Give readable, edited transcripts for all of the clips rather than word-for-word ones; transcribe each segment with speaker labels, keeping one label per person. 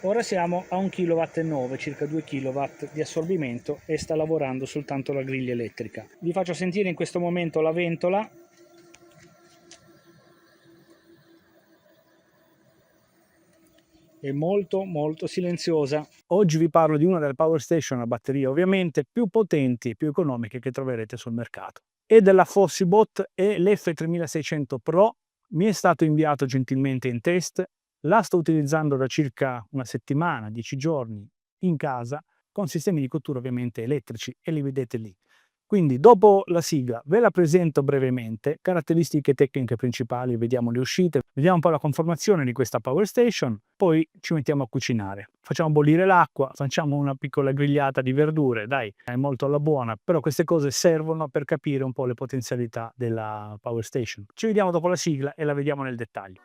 Speaker 1: Ora siamo a 1,9 kW, circa 2 kW di assorbimento, e sta lavorando soltanto la griglia elettrica. Vi faccio sentire in questo momento la ventola. È molto silenziosa. Oggi vi parlo di una delle power station a batteria ovviamente più potenti e più economiche che troverete sul mercato. E della Fossibot è l'F3600 Pro. Mi è stato inviato gentilmente in test. La sto utilizzando da circa una settimana, 10 giorni in casa, con sistemi di cottura ovviamente elettrici, e li vedete lì. Quindi dopo la sigla ve la presento brevemente, caratteristiche tecniche principali, vediamo le uscite, vediamo un po' la conformazione di questa power station, poi ci mettiamo a cucinare. Facciamo bollire l'acqua, facciamo una piccola grigliata di verdure, dai, è molto alla buona, però queste cose servono per capire un po' le potenzialità della power station. Ci vediamo dopo la sigla e la vediamo nel dettaglio.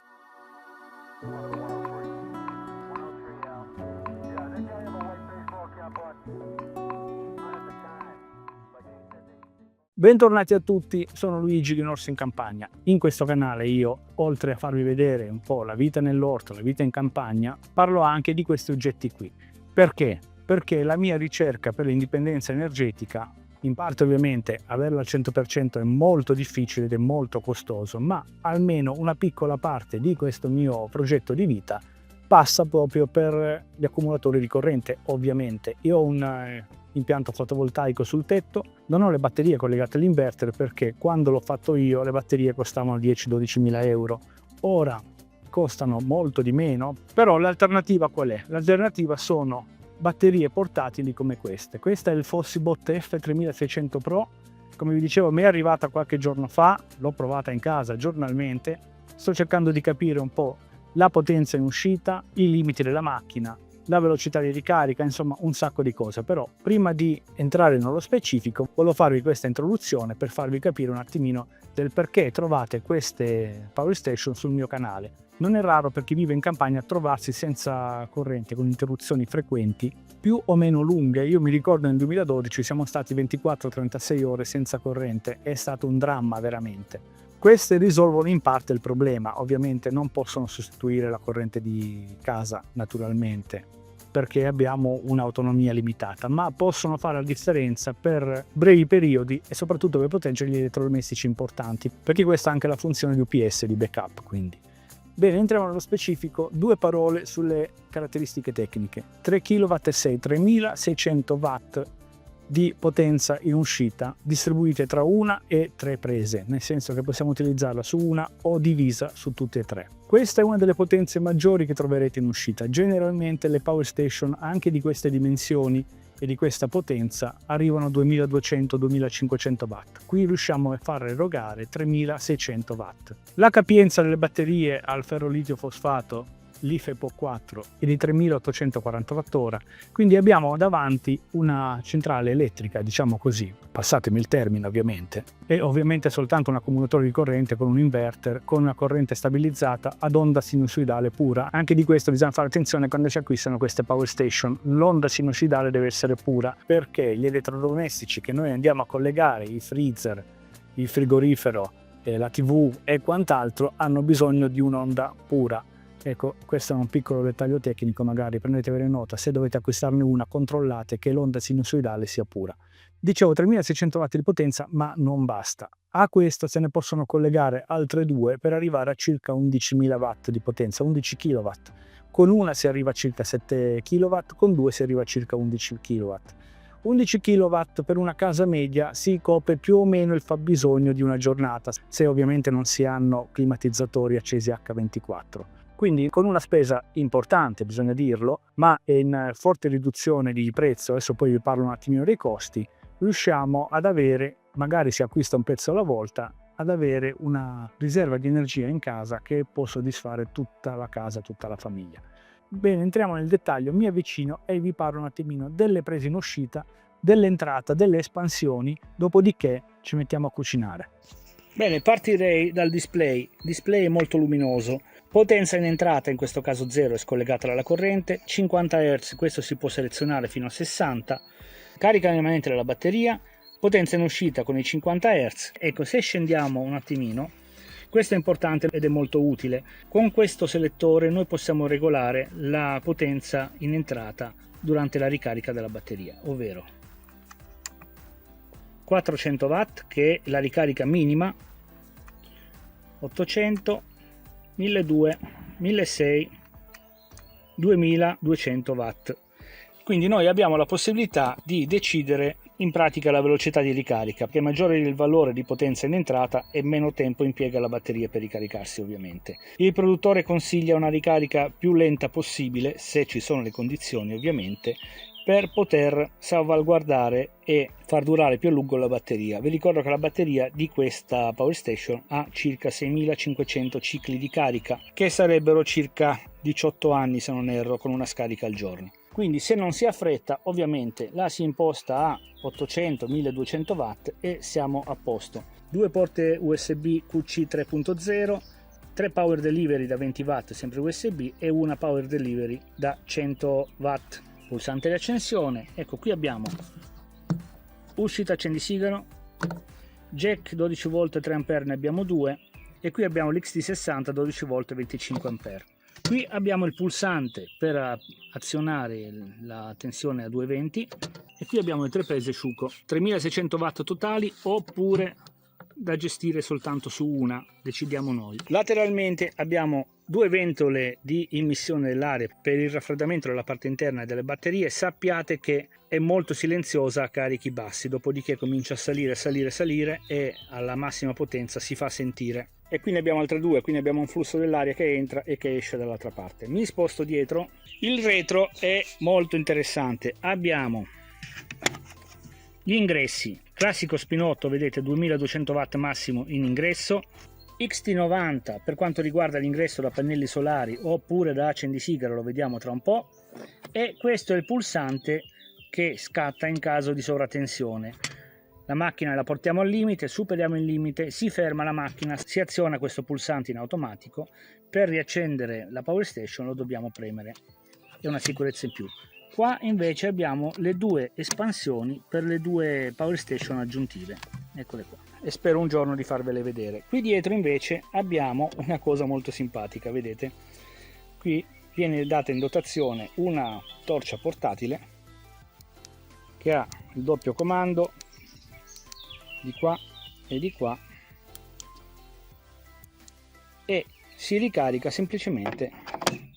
Speaker 1: Bentornati a tutti, sono Luigi di Un Orso in Campagna. In questo canale io, oltre a farvi vedere un po' la vita nell'orto, la vita in campagna, parlo anche di questi oggetti qui. Perché? Perché la mia ricerca per l'indipendenza energetica, in parte ovviamente averla al 100% è molto difficile ed è molto costoso, ma almeno una piccola parte di questo mio progetto di vita passa proprio per gli accumulatori di corrente. Ovviamente io ho un impianto fotovoltaico sul tetto, non ho le batterie collegate all'inverter perché quando l'ho fatto io le batterie costavano 10-12 mila euro. Ora costano molto di meno, però l'alternativa qual è? L'alternativa sono batterie portatili come queste. Questa è il Fossibot F3600 Pro, come vi dicevo mi è arrivata qualche giorno fa, l'ho provata in casa giornalmente, sto cercando di capire un po' la potenza in uscita, i limiti della macchina, la velocità di ricarica, insomma un sacco di cose. Però prima di entrare nello specifico volevo farvi questa introduzione per farvi capire un attimino del perché trovate queste power station sul mio canale. Non è raro per chi vive in campagna trovarsi senza corrente, con interruzioni frequenti più o meno lunghe. Io mi ricordo nel 2012 siamo stati 24-36 ore senza corrente, è stato un dramma veramente. Queste risolvono in parte il problema, ovviamente non possono sostituire la corrente di casa naturalmente, perché abbiamo un'autonomia limitata, ma possono fare la differenza per brevi periodi e soprattutto per proteggere gli elettrodomestici importanti, perché questa è anche la funzione di UPS, di backup quindi. Bene, entriamo nello specifico, due parole sulle caratteristiche tecniche. 3 kW e 6, 3600 watt di potenza in uscita, distribuite tra una e tre prese, nel senso che possiamo utilizzarla su una o divisa su tutte e tre. Questa è una delle potenze maggiori che troverete in uscita. Generalmente le power station anche di queste dimensioni e di questa potenza arrivano a 2200-2500 watt. Qui riusciamo a far erogare 3600 watt. La capienza delle batterie al ferro litio fosfato LiFePO4 è di 3840 Wh, quindi abbiamo davanti una centrale elettrica, diciamo così, passatemi il termine ovviamente, e ovviamente soltanto un accumulatore di corrente con un inverter, con una corrente stabilizzata ad onda sinusoidale pura. Anche di questo bisogna fare attenzione quando si acquistano queste power station, l'onda sinusoidale deve essere pura, perché gli elettrodomestici che noi andiamo a collegare, i freezer, il frigorifero, la TV e quant'altro, hanno bisogno di un'onda pura. Ecco, questo è un piccolo dettaglio tecnico, magari prendetevene nota, se dovete acquistarne una controllate che l'onda sinusoidale sia pura. Dicevo 3600 watt di potenza, ma non basta. A questo se ne possono collegare altre due per arrivare a circa 11.000 watt di potenza, 11 kW. Con una si arriva a circa 7 kW, con due si arriva a circa 11 kW. 11 kW per una casa media si copre più o meno il fabbisogno di una giornata, se ovviamente non si hanno climatizzatori accesi H24. Quindi con una spesa importante, bisogna dirlo, ma in forte riduzione di prezzo, adesso poi vi parlo un attimino dei costi, riusciamo ad avere, magari si acquista un pezzo alla volta, ad avere una riserva di energia in casa che può soddisfare tutta la casa, tutta la famiglia. Bene, entriamo nel dettaglio, mi avvicino e vi parlo un attimino delle prese in uscita, dell'entrata, delle espansioni, dopodiché ci mettiamo a cucinare. Bene, partirei dal display. Il display è molto luminoso. Potenza in entrata, in questo caso 0, è scollegata dalla corrente, 50 Hz, questo si può selezionare fino a 60, carica rimanente della batteria, potenza in uscita con i 50 Hz. Ecco, se scendiamo un attimino, Questo è importante ed è molto utile. Con questo selettore noi possiamo regolare la potenza in entrata durante la ricarica della batteria, ovvero 400 watt che è la ricarica minima, 800, 1200, 1600, 2200 watt. Quindi noi abbiamo la possibilità di decidere in pratica la velocità di ricarica, che maggiore il valore di potenza in entrata e meno tempo impiega la batteria per ricaricarsi ovviamente. Il produttore consiglia una ricarica più lenta possibile, se ci sono le condizioni ovviamente, per poter salvaguardare e far durare più a lungo la batteria. Vi ricordo che la batteria di questa Power Station ha circa 6500 cicli di carica, che sarebbero circa 18 anni se non erro, con una scarica al giorno. Quindi se non si ha fretta ovviamente la si imposta a 800-1200 watt e siamo a posto. 2 porte USB QC 3.0, 3 power delivery da 20 watt sempre USB e una power delivery da 100 watt. Pulsante di accensione, ecco qui abbiamo uscita accendisigaro, jack 12 volt 3 A ne abbiamo 2 e qui abbiamo l'XT60 12 volt 25 A. Qui abbiamo il pulsante per azionare la tensione a 220 e qui abbiamo le 3 prese Schuko, 3600 watt totali oppure da gestire soltanto su una, decidiamo noi. Lateralmente abbiamo 2 ventole di immissione dell'aria per il raffreddamento della parte interna delle batterie. Sappiate che è molto silenziosa a carichi bassi, dopodiché comincia a salire e alla massima potenza si fa sentire. E qui ne abbiamo altre 2, quindi abbiamo un flusso dell'aria che entra e che esce dall'altra parte. Mi sposto dietro. Il retro è molto interessante. Abbiamo gli ingressi, classico spinotto, vedete 2200 watt massimo in ingresso, XT90 per quanto riguarda l'ingresso da pannelli solari oppure da accendisigaro, lo vediamo tra un po', e questo è il pulsante che scatta in caso di sovratensione. La macchina la portiamo al limite, superiamo il limite, si ferma la macchina, si aziona questo pulsante in automatico. Per riaccendere la Power Station lo dobbiamo premere, è una sicurezza in più. Qua invece abbiamo le 2 espansioni per le 2 Power Station aggiuntive, eccole qua, e spero un giorno di farvele vedere. Qui dietro invece abbiamo una cosa molto simpatica, vedete? Qui viene data in dotazione una torcia portatile che ha il doppio comando di qua e di qua e si ricarica semplicemente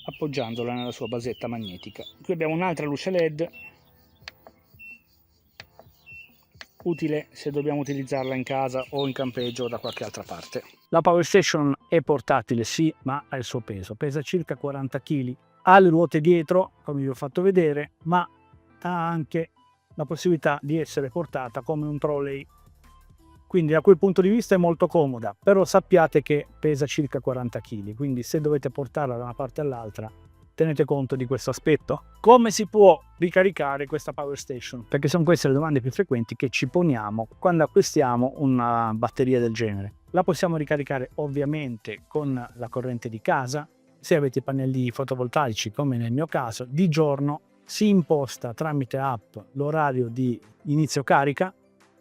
Speaker 1: appoggiandola nella sua basetta magnetica. Qui abbiamo un'altra luce LED utile se dobbiamo utilizzarla in casa o in campeggio o da qualche altra parte. La Power Station è portatile sì, ma ha il suo peso, pesa circa 40 kg, ha le ruote dietro come vi ho fatto vedere, ma ha anche la possibilità di essere portata come un trolley. Quindi da quel punto di vista è molto comoda, però sappiate che pesa circa 40 kg, quindi se dovete portarla da una parte all'altra tenete conto di questo aspetto. Come si può ricaricare questa Power Station? Perché sono queste le domande più frequenti che ci poniamo quando acquistiamo una batteria del genere. La possiamo ricaricare ovviamente con la corrente di casa, se avete i pannelli fotovoltaici come nel mio caso, di giorno si imposta tramite app l'orario di inizio carica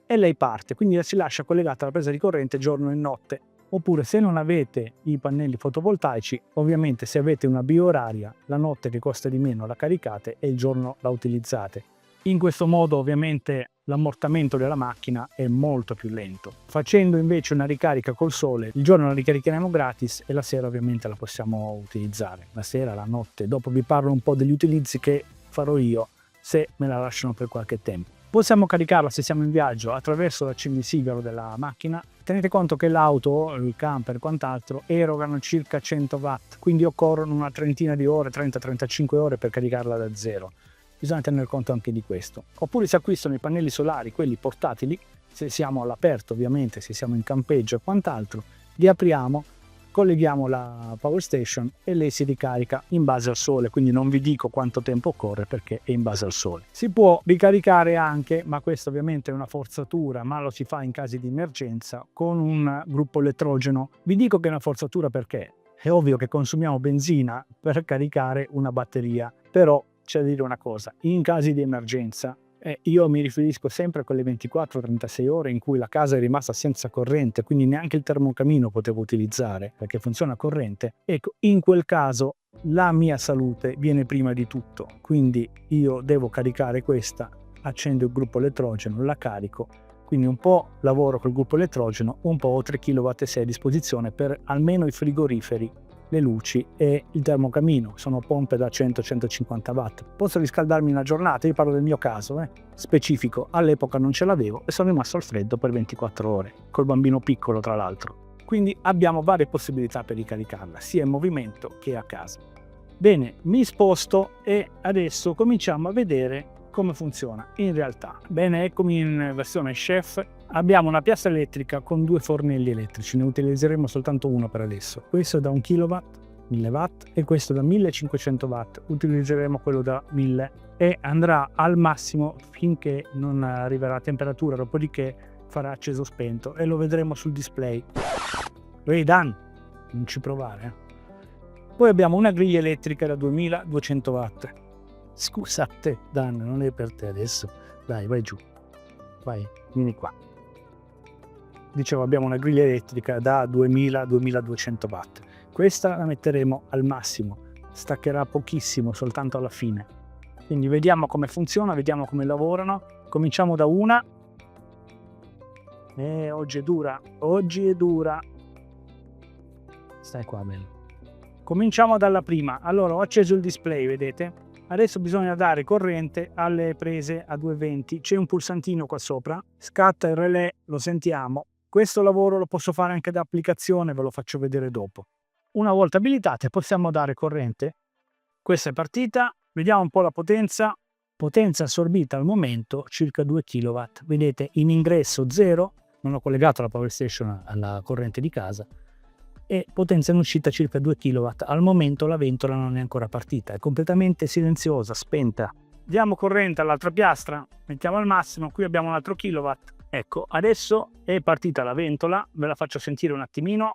Speaker 1: e lei parte, quindi la si lascia collegata alla presa di corrente giorno e notte. Oppure se non avete i pannelli fotovoltaici, ovviamente se avete una bioraria, la notte che costa di meno la caricate e il giorno la utilizzate. In questo modo ovviamente l'ammortamento della macchina è molto più lento. Facendo invece una ricarica col sole, il giorno la ricaricheremo gratis e la sera ovviamente la possiamo utilizzare. La sera, la notte. Dopo vi parlo un po' degli utilizzi che farò io se me la lasciano per qualche tempo. Possiamo caricarla se siamo in viaggio attraverso l'accendisigaro della macchina. Tenete conto che l'auto, il camper e quant'altro erogano circa 100 watt, quindi occorrono una trentina di ore, 30-35 ore per caricarla da zero. Bisogna tener conto anche di questo. Oppure si acquistano i pannelli solari, quelli portatili, se siamo all'aperto ovviamente, se siamo in campeggio e quant'altro, li apriamo, colleghiamo la Power Station e lei si ricarica in base al sole, quindi non vi dico quanto tempo occorre perché è in base al sole. Si può ricaricare anche, ma questo ovviamente è una forzatura, ma lo si fa in casi di emergenza, con un gruppo elettrogeno. Vi dico che è una forzatura perché è ovvio che consumiamo benzina per caricare una batteria, però c'è da dire una cosa, in casi di emergenza Io mi riferisco sempre a quelle 24-36 ore in cui la casa è rimasta senza corrente, quindi neanche il termocamino potevo utilizzare perché funziona a corrente. Ecco, in quel caso la mia salute viene prima di tutto, quindi io devo caricare questa, accendo il gruppo elettrogeno, la carico, quindi un po' lavoro col gruppo elettrogeno, un po' ho 3 kW a disposizione per almeno i frigoriferi, le luci e il termocamino. Sono pompe da 100-150 watt. Posso riscaldarmi una giornata, io parlo del mio caso, specifico. All'epoca non ce l'avevo e sono rimasto al freddo per 24 ore, col bambino piccolo tra l'altro. Quindi abbiamo varie possibilità per ricaricarla, sia in movimento che a casa. Bene, mi sposto e adesso cominciamo a vedere come funziona in realtà. Bene, eccomi in versione chef. Abbiamo una piastra elettrica con 2 fornelli elettrici, ne utilizzeremo soltanto uno per adesso. Questo è da 1 kW, 1000 watt, e questo da 1500 watt, utilizzeremo quello da 1000 e andrà al massimo finché non arriverà a temperatura, dopodiché farà acceso spento e lo vedremo sul display. Ehi Dan, non ci provare. Poi abbiamo una griglia elettrica da 2200 watt. Scusate Dan, non è per te adesso. Dai, vai giù. Vai, vieni qua. Dicevo, abbiamo una griglia elettrica da 2000-2200 watt. Questa la metteremo al massimo, staccherà pochissimo soltanto alla fine. Quindi vediamo come funziona, vediamo come lavorano. Cominciamo da una. Oggi è dura. Stai qua, bello. Cominciamo dalla prima. Allora, ho acceso il display, vedete? Adesso bisogna dare corrente alle prese a 220. C'è un pulsantino qua sopra. Scatta il relè, lo sentiamo. Questo lavoro lo posso fare anche da applicazione, ve lo faccio vedere dopo. Una volta abilitate possiamo dare corrente. Questa è partita. Vediamo un po' la potenza. Potenza assorbita al momento circa 2 kW. Vedete, in ingresso 0. Non ho collegato la power station alla corrente di casa. E potenza in uscita circa 2 kW. Al momento la ventola non è ancora partita, è completamente silenziosa, spenta. Diamo corrente all'altra piastra, mettiamo al massimo, qui abbiamo un altro kilowatt. Ecco, adesso è partita la ventola, ve la faccio sentire un attimino.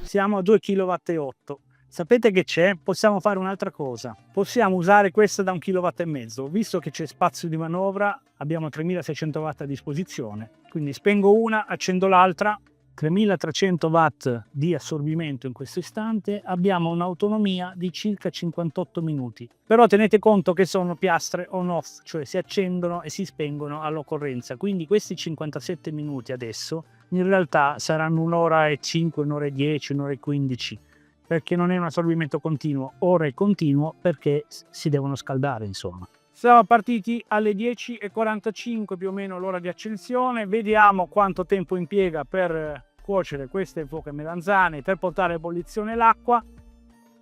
Speaker 1: Siamo a 2,8 kW. Sapete che c'è? Possiamo fare un'altra cosa. Possiamo usare questa da 1,5 kW. Visto che c'è spazio di manovra, abbiamo 3600 watt a disposizione. Quindi spengo una, accendo l'altra. 3300 watt di assorbimento in questo istante. Abbiamo un'autonomia di circa 58 minuti. Però tenete conto che sono piastre on-off, cioè si accendono e si spengono all'occorrenza. Quindi questi 57 minuti adesso in realtà saranno un'ora e 5, un'ora e 10, un'ora e 15. Perché non è un assorbimento continuo, ora è continuo perché si devono scaldare, insomma. Siamo partiti alle 10:45 più o meno l'ora di accensione, vediamo quanto tempo impiega per cuocere queste poche melanzane, per portare a ebollizione l'acqua.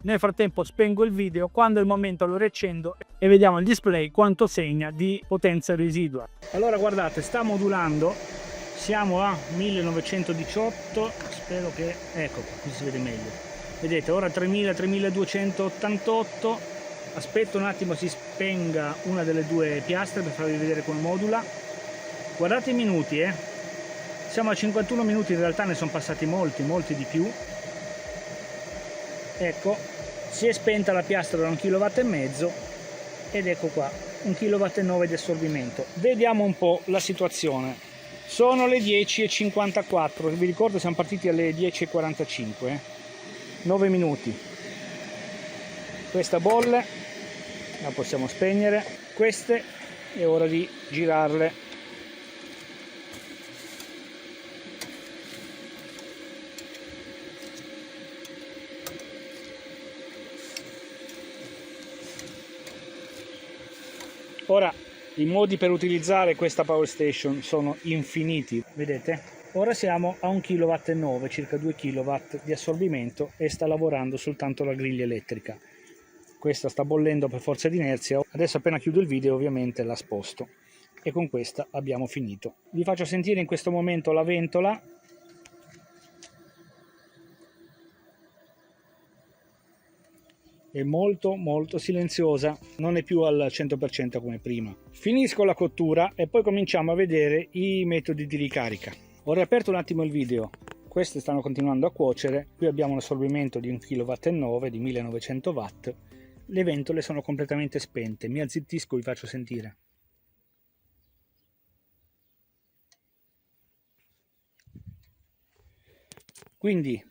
Speaker 1: Nel frattempo spengo il video, quando è il momento lo riaccendo e vediamo il display quanto segna di potenza residua. Allora guardate, sta modulando, siamo a 1918, spero che, ecco qua, qui si vede meglio. Vedete, ora 3288, aspetto un attimo si spenga una delle due piastre per farvi vedere come modula. Guardate i minuti, siamo a 51 minuti, in realtà ne sono passati molti di più. Ecco, si è spenta la piastra da 1,5 kW ed ecco qua, 1,9 kW di assorbimento. Vediamo un po' la situazione. Sono le 10:54, vi ricordo siamo partiti alle 10:45. 9 minuti. Questa bolle la possiamo spegnere, queste è ora di girarle. Ora i modi per utilizzare questa power station sono infiniti, vedete? Ora siamo a 1,9 kW, circa 2 kW di assorbimento e sta lavorando soltanto la griglia elettrica. Questa sta bollendo per forza di inerzia. Adesso appena chiudo il video ovviamente la sposto e con questa abbiamo finito. Vi faccio sentire in questo momento la ventola. È molto silenziosa, non è più al 100% come prima. Finisco la cottura e poi cominciamo a vedere i metodi di ricarica. Ho riaperto un attimo il video, queste stanno continuando a cuocere, qui abbiamo un assorbimento di 1,9 kW di 1900 watt, le ventole sono completamente spente. Mi azzittisco, vi faccio sentire. Quindi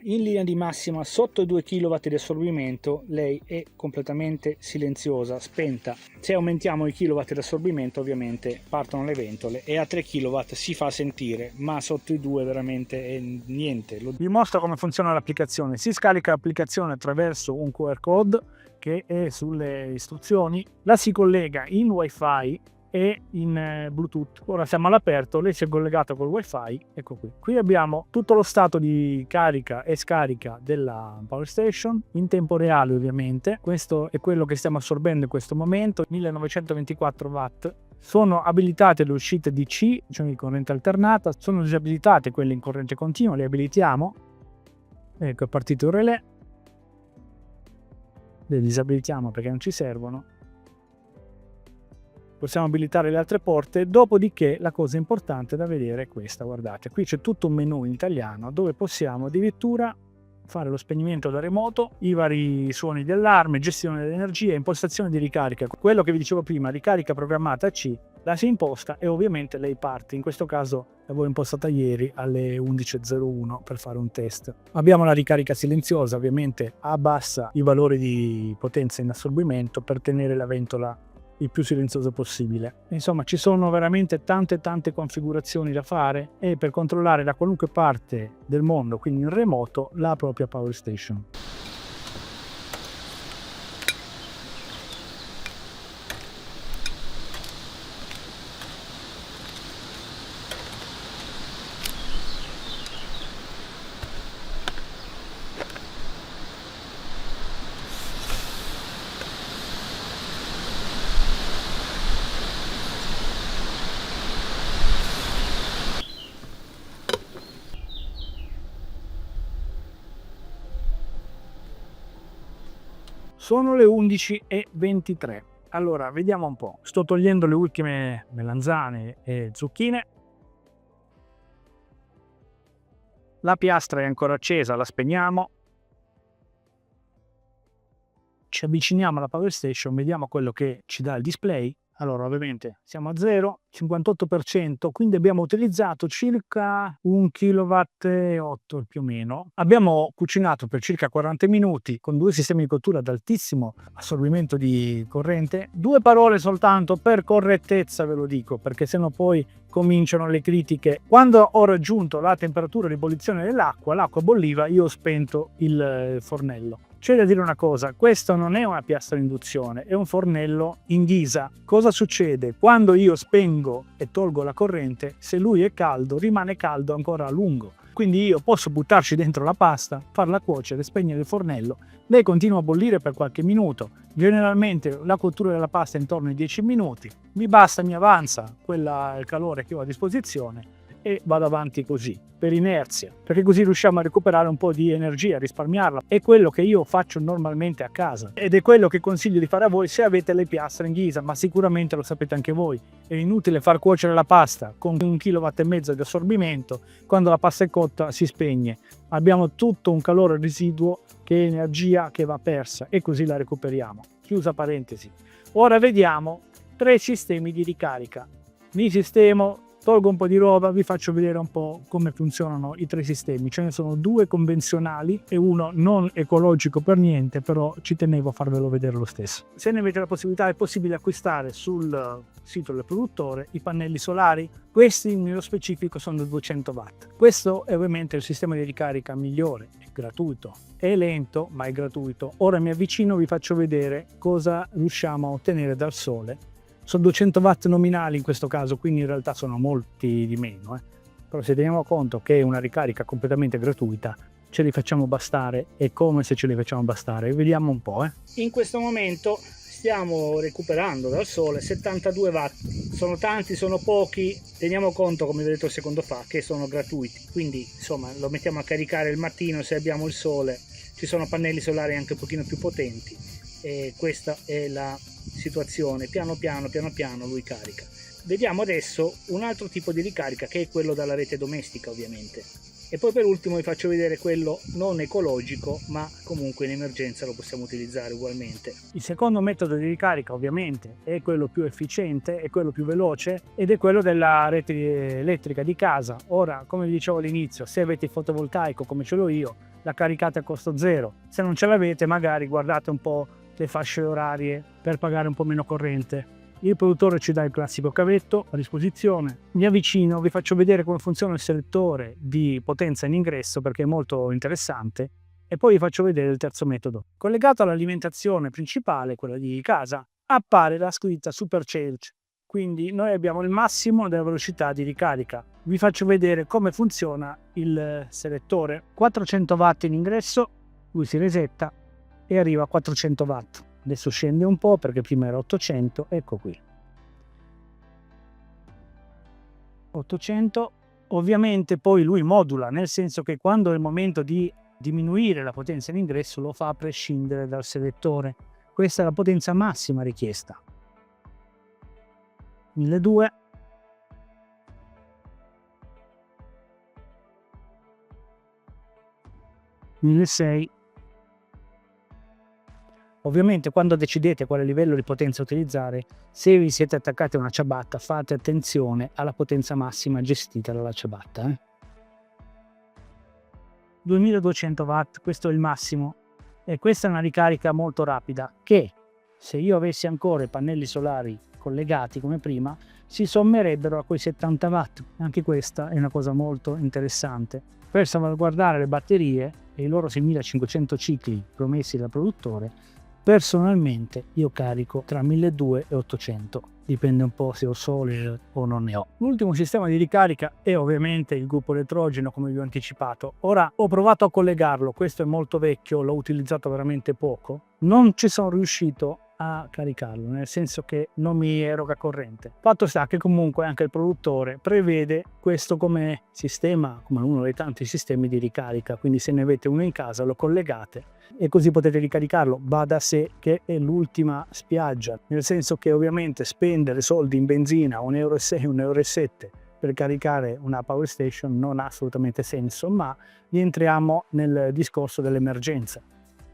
Speaker 1: in linea di massima sotto i 2 kW di assorbimento lei è completamente silenziosa, spenta. Se aumentiamo i kilowatt di assorbimento ovviamente partono le ventole e a 3 kW si fa sentire, ma sotto i 2 veramente è niente. Vi mostro come funziona l'applicazione. Si scarica l'applicazione attraverso un QR code che è sulle istruzioni, la si collega in wifi e in Bluetooth. Ora siamo all'aperto, lei si è collegato col wifi, ecco qui. Qui abbiamo tutto lo stato di carica e scarica della Power Station in tempo reale ovviamente. Questo è quello che stiamo assorbendo in questo momento, 1924 watt. Sono abilitate le uscite DC, cioè in corrente alternata, sono disabilitate quelle in corrente continua, le abilitiamo. Ecco, è partito il relè. Le disabilitiamo perché non ci servono. Possiamo abilitare le altre porte, dopodiché la cosa importante da vedere è questa, guardate, qui c'è tutto un menu in italiano dove possiamo addirittura fare lo spegnimento da remoto, i vari suoni di allarme, gestione dell'energia, impostazione di ricarica, quello che vi dicevo prima, ricarica programmata C, la si imposta e ovviamente lei parte, in questo caso l'avevo impostata ieri alle 11:01 per fare un test. Abbiamo la ricarica silenziosa, ovviamente abbassa i valori di potenza in assorbimento per tenere la ventola il più silenzioso possibile. Insomma, ci sono veramente tante configurazioni da fare e per controllare da qualunque parte del mondo, quindi in remoto, la propria Power Station. Sono le 11:23. Allora, vediamo un po'. Sto togliendo le ultime melanzane e zucchine. La piastra è ancora accesa, la spegniamo. Ci avviciniamo alla Power Station, vediamo quello che ci dà il display. Allora, ovviamente siamo a 0, 58%, quindi abbiamo utilizzato circa 1,8 kW più o meno. Abbiamo cucinato per circa 40 minuti con 2 sistemi di cottura ad altissimo assorbimento di corrente. 2 parole soltanto per correttezza ve lo dico, perché sennò poi cominciano le critiche. Quando ho raggiunto la temperatura di ebollizione dell'acqua, l'acqua bolliva, io ho spento il fornello. C'è da dire una cosa, questo non è una piastra induzione, è un fornello in ghisa. Cosa succede? Quando io spengo e tolgo la corrente, se lui è caldo, rimane caldo ancora a lungo. Quindi io posso buttarci dentro la pasta, farla cuocere, spegnere il fornello, lei continua a bollire per qualche minuto. Generalmente la cottura della pasta è intorno ai 10 minuti, mi basta, mi avanza il calore che ho a disposizione e vado avanti così, per inerzia, perché così riusciamo a recuperare un po' di energia, a risparmiarla. È quello che io faccio normalmente a casa ed è quello che consiglio di fare a voi se avete le piastre in ghisa, ma sicuramente lo sapete anche voi. È inutile far cuocere la pasta con 1,5 kW di assorbimento, quando la pasta è cotta si spegne. Abbiamo tutto un calore residuo che è energia che va persa e così la recuperiamo. Chiusa parentesi. Ora vediamo 3 sistemi di ricarica. Mi sistemo, tolgo un po' di roba, vi faccio vedere un po' come funzionano i 3 sistemi. Ce ne sono 2 convenzionali e uno non ecologico per niente, però ci tenevo a farvelo vedere lo stesso. Se ne avete la possibilità, è possibile acquistare sul sito del produttore i pannelli solari. Questi nello specifico sono da 200 watt. Questo è ovviamente il sistema di ricarica migliore, è gratuito. È lento, ma è gratuito. Ora mi avvicino, vi faccio vedere cosa riusciamo a ottenere dal sole. Sono 200 watt nominali in questo caso, quindi in realtà sono molti di meno. Però se teniamo conto che è una ricarica completamente gratuita, ce li facciamo bastare, è come se ce li facciamo bastare. Vediamo un po'. In questo momento stiamo recuperando dal sole 72 watt. Sono tanti, sono pochi, teniamo conto, come vi ho detto il secondo fa, che sono gratuiti. Quindi insomma lo mettiamo a caricare il mattino se abbiamo il sole. Ci sono pannelli solari anche un pochino più potenti. E questa è la situazione, piano piano lui carica. Vediamo adesso un altro tipo di ricarica che è quello dalla rete domestica ovviamente. E poi per ultimo vi faccio vedere quello non ecologico, ma comunque in emergenza lo possiamo utilizzare ugualmente. Il secondo metodo di ricarica ovviamente è quello più efficiente, è quello più veloce ed è quello della rete elettrica di casa. Ora, come vi dicevo all'inizio, se avete il fotovoltaico come ce l'ho io, la caricate a costo zero. Se non ce l'avete, magari guardate un po' le fasce orarie per pagare un po' meno corrente. Il produttore ci dà il classico cavetto a disposizione. Mi avvicino, vi faccio vedere come funziona il selettore di potenza in ingresso perché è molto interessante e poi vi faccio vedere il terzo metodo. Collegato all'alimentazione principale, quella di casa, appare la scritta Supercharge. Quindi noi abbiamo il massimo della velocità di ricarica. Vi faccio vedere come funziona il selettore. 400 watt in ingresso, lui si resetta e arriva a 400 watt. Adesso scende un po' perché prima era 800, ecco qui. 800, ovviamente poi lui modula, nel senso che quando è il momento di diminuire la potenza in ingresso lo fa a prescindere dal selettore. Questa è la potenza massima richiesta. 1200, 1600. Ovviamente quando decidete quale livello di potenza utilizzare, se vi siete attaccati a una ciabatta, fate attenzione alla potenza massima gestita dalla ciabatta. 2200 watt, questo è il massimo. E questa è una ricarica molto rapida che, se io avessi ancora i pannelli solari collegati come prima, si sommerebbero a quei 70 watt. Anche questa è una cosa molto interessante. Per salvaguardare le batterie e i loro 6500 cicli promessi dal produttore, personalmente io carico tra 1200 e 800, dipende un po' se ho sole o non ne ho. L'ultimo sistema di ricarica è ovviamente il gruppo elettrogeno, come vi ho anticipato. Ora ho provato a collegarlo, questo è molto vecchio, l'ho utilizzato veramente poco, non ci sono riuscito a caricarlo, nel senso che non mi eroga corrente. Fatto sta che comunque anche il produttore prevede questo come sistema, come uno dei tanti sistemi di ricarica, quindi se ne avete uno in casa lo collegate e così potete ricaricarlo. Va da sé che è l'ultima spiaggia, nel senso che ovviamente spendere soldi in benzina 1,6 €, 1,7 € per caricare una power station non ha assolutamente senso, ma rientriamo nel discorso dell'emergenza.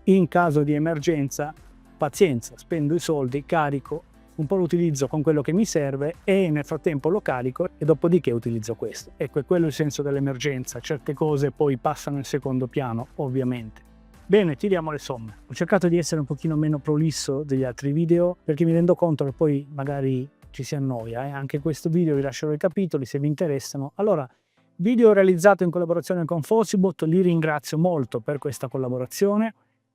Speaker 1: In caso di emergenza, pazienza, spendo i soldi, carico, un po' lo utilizzo con quello che mi serve e nel frattempo lo carico e dopodiché utilizzo questo. Ecco, è quello il senso dell'emergenza. Certe cose poi passano in secondo piano, ovviamente. Bene, tiriamo le somme. Ho cercato di essere un pochino meno prolisso degli altri video perché mi rendo conto che poi magari ci si annoia. Anche questo video vi lascerò i capitoli se vi interessano. Allora, video realizzato in collaborazione con Fosibot, li ringrazio molto per questa collaborazione.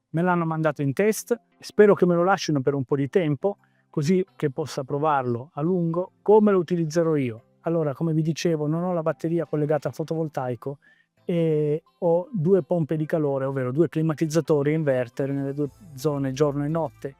Speaker 1: Me l'hanno mandato in test, spero che me lo lasciano per un po' di tempo, così che possa provarlo a lungo. Come lo utilizzerò io? Allora, come vi dicevo, non ho la batteria collegata al fotovoltaico e ho due pompe di calore, ovvero due climatizzatori inverter nelle due zone giorno e notte.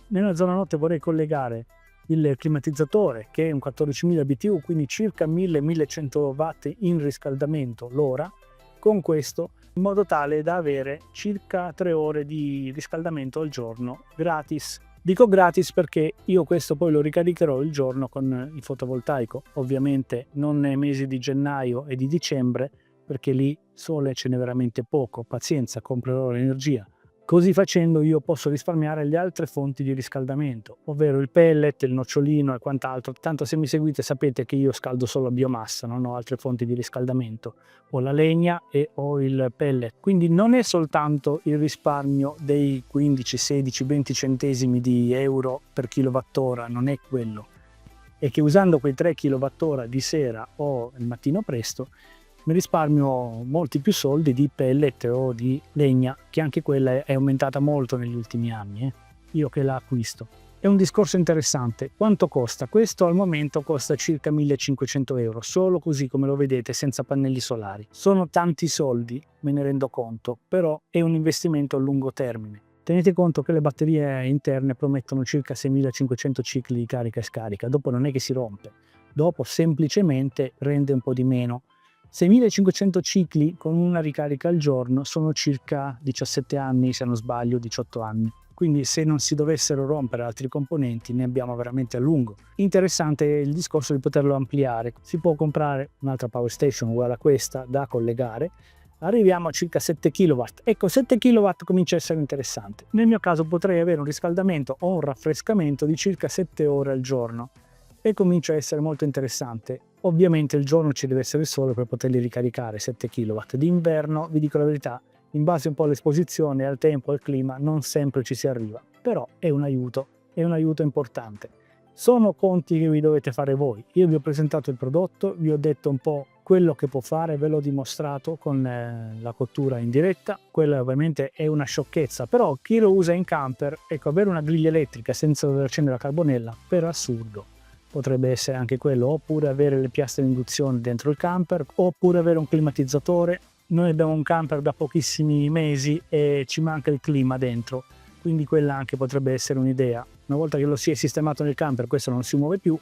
Speaker 1: Nella zona notte vorrei collegare il climatizzatore, che è un 14.000 BTU, quindi circa 1000-1100 watt in riscaldamento l'ora, con questo, in modo tale da avere circa 3 ore di riscaldamento al giorno gratis. Dico gratis perché io questo poi lo ricaricherò il giorno con il fotovoltaico, ovviamente non nei mesi di gennaio e di dicembre perché lì sole ce n'è veramente poco, pazienza, comprerò l'energia. Così facendo io posso risparmiare le altre fonti di riscaldamento, ovvero il pellet, il nocciolino e quant'altro. Tanto se mi seguite sapete che io scaldo solo a biomassa, non ho altre fonti di riscaldamento. Ho la legna e ho il pellet. Quindi non è soltanto il risparmio dei 15, 16, 20 centesimi di euro per kilowattora, non è quello. È che usando quei 3 kilowattora di sera o il mattino presto, mi risparmio molti più soldi di pellet o di legna, che anche quella è aumentata molto negli ultimi anni, io che la acquisto. È un discorso interessante. Quanto costa? Questo al momento costa circa 1500 euro, solo così come lo vedete, senza pannelli solari. Sono tanti soldi, me ne rendo conto, però è un investimento a lungo termine. Tenete conto che le batterie interne promettono circa 6500 cicli di carica e scarica, dopo non è che si rompe, dopo semplicemente rende un po' di meno. 6500 cicli con una ricarica al giorno sono circa 17 anni, se non sbaglio, 18 anni. quindi se non si dovessero rompere altri componenti ne abbiamo veramente a lungo. Interessante il discorso di poterlo ampliare. Si può comprare un'altra power station uguale a questa da collegare. Arriviamo a circa 7 kW. Ecco, 7 kW comincia a essere interessante. Nel mio caso potrei avere un riscaldamento o un raffrescamento di circa 7 ore al giorno e comincia a essere molto interessante. Ovviamente il giorno ci deve essere il sole per poterli ricaricare 7 kW. D'inverno, vi dico la verità, in base un po' all'esposizione, al tempo, al clima, non sempre ci si arriva, però è un aiuto importante. Sono conti che vi dovete fare voi. Io vi ho presentato il prodotto, vi ho detto un po' quello che può fare, ve l'ho dimostrato con la cottura in diretta. Quella ovviamente è una sciocchezza, però chi lo usa in camper, ecco, avere una griglia elettrica senza dover accendere la carbonella, per assurdo, potrebbe essere anche quello, oppure avere le piastre di induzione dentro il camper, oppure avere un climatizzatore. Noi abbiamo un camper da pochissimi mesi e ci manca il clima dentro, quindi quella anche potrebbe essere un'idea. Una volta che lo si è sistemato nel camper, questo non si muove più,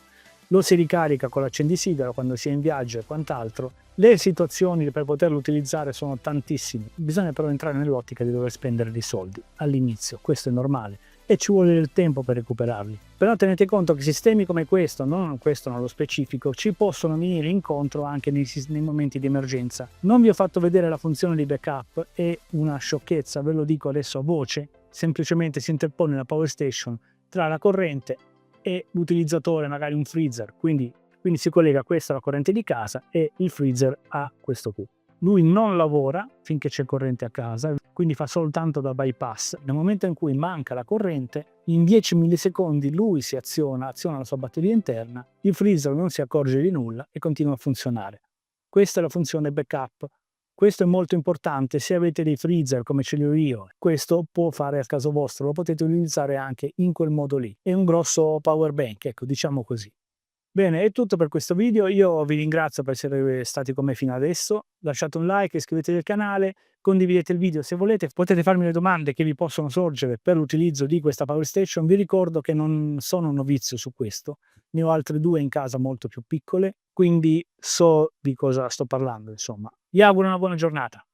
Speaker 1: lo si ricarica con l'accendisigaro quando si è in viaggio e quant'altro. Le situazioni per poterlo utilizzare sono tantissime, bisogna però entrare nell'ottica di dover spendere dei soldi all'inizio, questo è normale, e ci vuole del tempo per recuperarli. Però tenete conto che sistemi come questo nello specifico, ci possono venire incontro anche nei momenti di emergenza. Non vi ho fatto vedere la funzione di backup, è una sciocchezza, ve lo dico adesso a voce, semplicemente si interpone la power station tra la corrente e l'utilizzatore, magari un freezer, quindi si collega questa alla corrente di casa e il freezer a questo qui. Lui non lavora finché c'è corrente a casa, quindi fa soltanto da bypass. Nel momento in cui manca la corrente, in 10 millisecondi lui si aziona la sua batteria interna, il freezer non si accorge di nulla e continua a funzionare. Questa è la funzione backup. Questo è molto importante se avete dei freezer come ce li ho io. Questo può fare al caso vostro, lo potete utilizzare anche in quel modo lì. È un grosso power bank, ecco, diciamo così. Bene, è tutto per questo video. Io vi ringrazio per essere stati con me fino adesso. Lasciate un like, iscrivetevi al canale, condividete il video se volete. Potete farmi le domande che vi possono sorgere per l'utilizzo di questa power station. Vi ricordo che non sono un novizio su questo. Ne ho altre due in casa molto più piccole, quindi so di cosa sto parlando, insomma. Vi auguro una buona giornata.